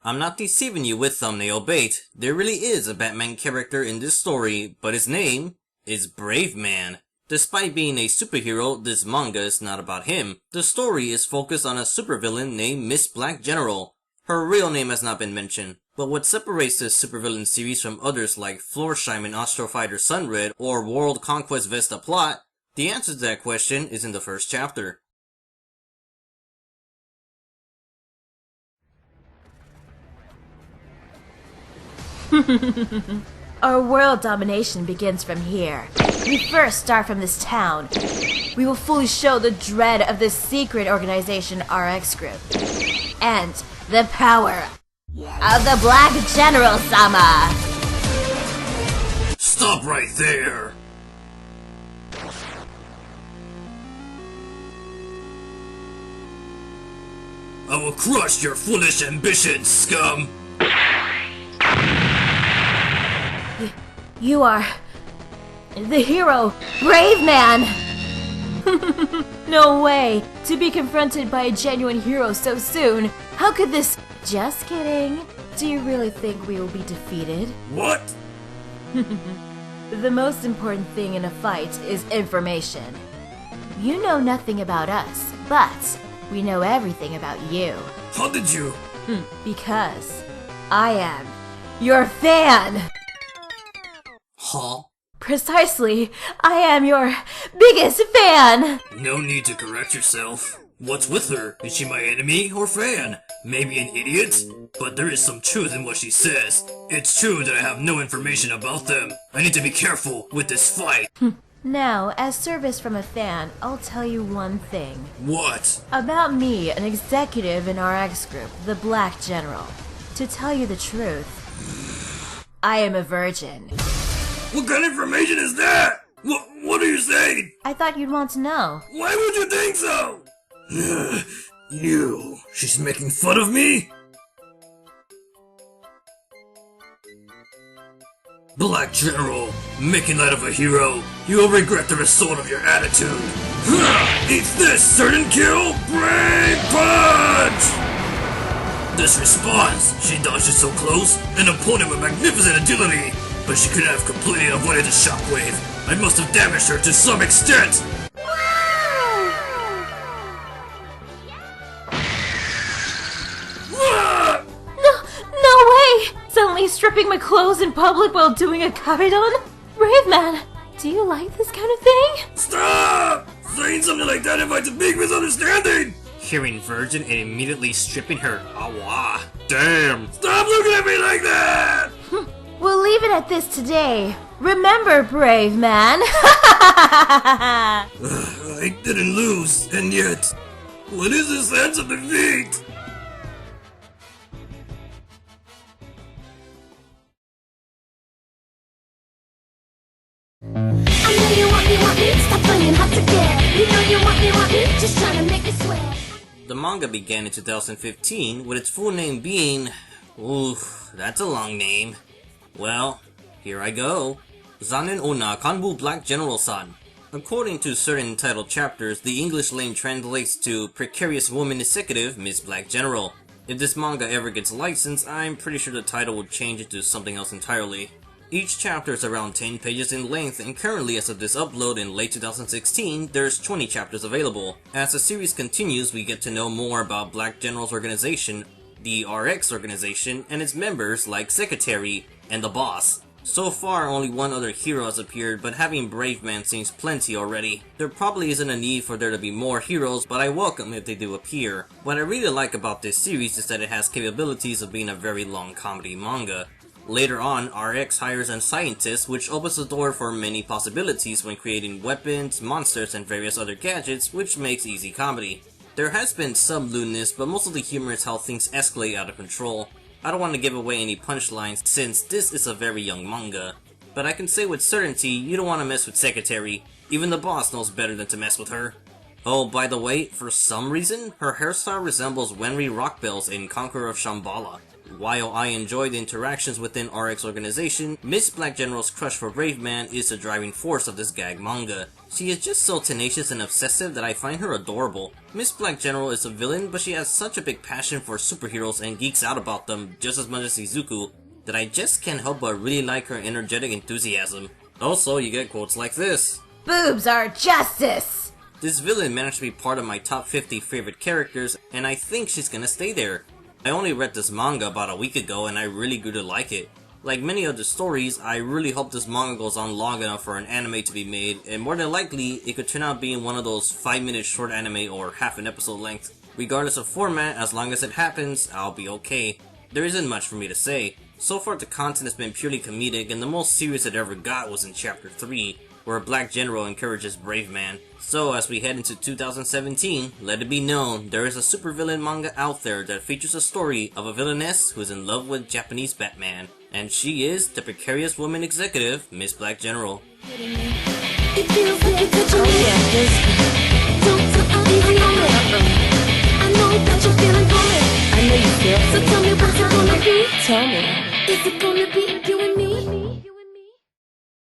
I'm not deceiving you with thumbnail bait. There really is a Batman character in this story, but his name is Brave Man. Despite being a superhero, this manga is not about him. The story is focused on a supervillain named Miss Black General. Her real name has not been mentioned, but what separates this supervillain series from others like Florsheim and Astro Fighter Sunred or World Conquest Vesta Plot, the answer to that question is in the first chapter. Our world domination begins from here. We first start from this town. We will fully show the dread of this secret organization RX group. And the power of the Black General Sama! Stop right there! I will crush your foolish ambitions, scum! You are the hero, Brave Man! No way! To be confronted by a genuine hero so soon! How could this... Just kidding. Do you really think we will be defeated? What? The most important thing in a fight is information. You know nothing about us, but we know everything about you. How did you? Because I am your fan! Huh? Precisely, I am your biggest fan! No need to correct yourself. What's with her? Is she my enemy or fan? Maybe an idiot? But there is some truth in what she says. It's true that I have no information about them. I need to be careful with this fight. Now, as service from a fan, I'll tell you one thing. What? About me, an executive in our RX group, the Black General. To tell you the truth, I am a virgin. What kind of information is that? What are you saying? I thought you'd want to know. Why would you think so? She's making fun of me? Black General, making light of a hero, you will regret the result of your attitude. Eat this, certain kill, brain punch! This response, she dodged so close, an opponent with magnificent agility, but she could have completely avoided the shockwave. I must have damaged her to some extent! No way! Suddenly stripping my clothes in public while doing a karidon? Brave Man, do you like this kind of thing? Stop! Saying something like that invites a big misunderstanding! Hearing virgin and immediately stripping her. Awa. Damn! Stop looking at me like that! We'll leave it at this today. Remember, Brave Man! I didn't lose, and yet, what is the sense of defeat? I know you want me, stop playing hard to get. You know you want me, just trying to make me sweat. The manga began in 2015, with its full name being... Oof, that's a long name. Well, here I go. Zannen Onna Kanbu Black General-san. According to certain titled chapters, the English name translates to Precarious Woman Executive Miss Black General. If this manga ever gets licensed, I'm pretty sure the title would change it to something else entirely. Each chapter is around 10 pages in length, and currently as of this upload in late 2016, there's 20 chapters available. As the series continues, we get to know more about Black General's organization, the RX organization, and its members like Secretary and the Boss. So far, only one other hero has appeared, but having Brave Man seems plenty already. There probably isn't a need for there to be more heroes, but I welcome if they do appear. What I really like about this series is that it has capabilities of being a very long comedy manga. Later on, RX hires a scientist, which opens the door for many possibilities when creating weapons, monsters, and various other gadgets, which makes easy comedy. There has been some lewdness, but most of the humor is how things escalate out of control. I don't want to give away any punchlines since this is a very young manga, but I can say with certainty you don't want to mess with Secretary. Even the boss knows better than to mess with her. Oh, by the way, for some reason, her hairstyle resembles Wenry Rockbells in Conqueror of Shambhala. While I enjoy the interactions within RX organization, Miss Black General's crush for Brave Man is the driving force of this gag manga. She is just so tenacious and obsessive that I find her adorable. Miss Black General is a villain, but she has such a big passion for superheroes and geeks out about them just as much as Izuku, that I just can't help but really like her energetic enthusiasm. Also, you get quotes like this: "Boobs are justice!" This villain managed to be part of my top 50 favorite characters, and I think she's gonna stay there. I only read this manga about a week ago and I really grew to like it. Like many other stories, I really hope this manga goes on long enough for an anime to be made, and more than likely, it could turn out being one of those 5-minute short anime or half an episode length. Regardless of format, as long as it happens, I'll be okay. There isn't much for me to say. So far the content has been purely comedic, and the most serious it ever got was in chapter 3, where a black general encourages Brave Man. So as we head into 2017, let it be known, there is a supervillain manga out there that features a story of a villainess who is in love with Japanese Batman. And she is the precarious woman executive, Miss Black General. It feels like it's such a don't tell anyone. I know that you're feeling for it. I know you feel So tell me what's it gonna be? Tell me. Is it gonna be you and me?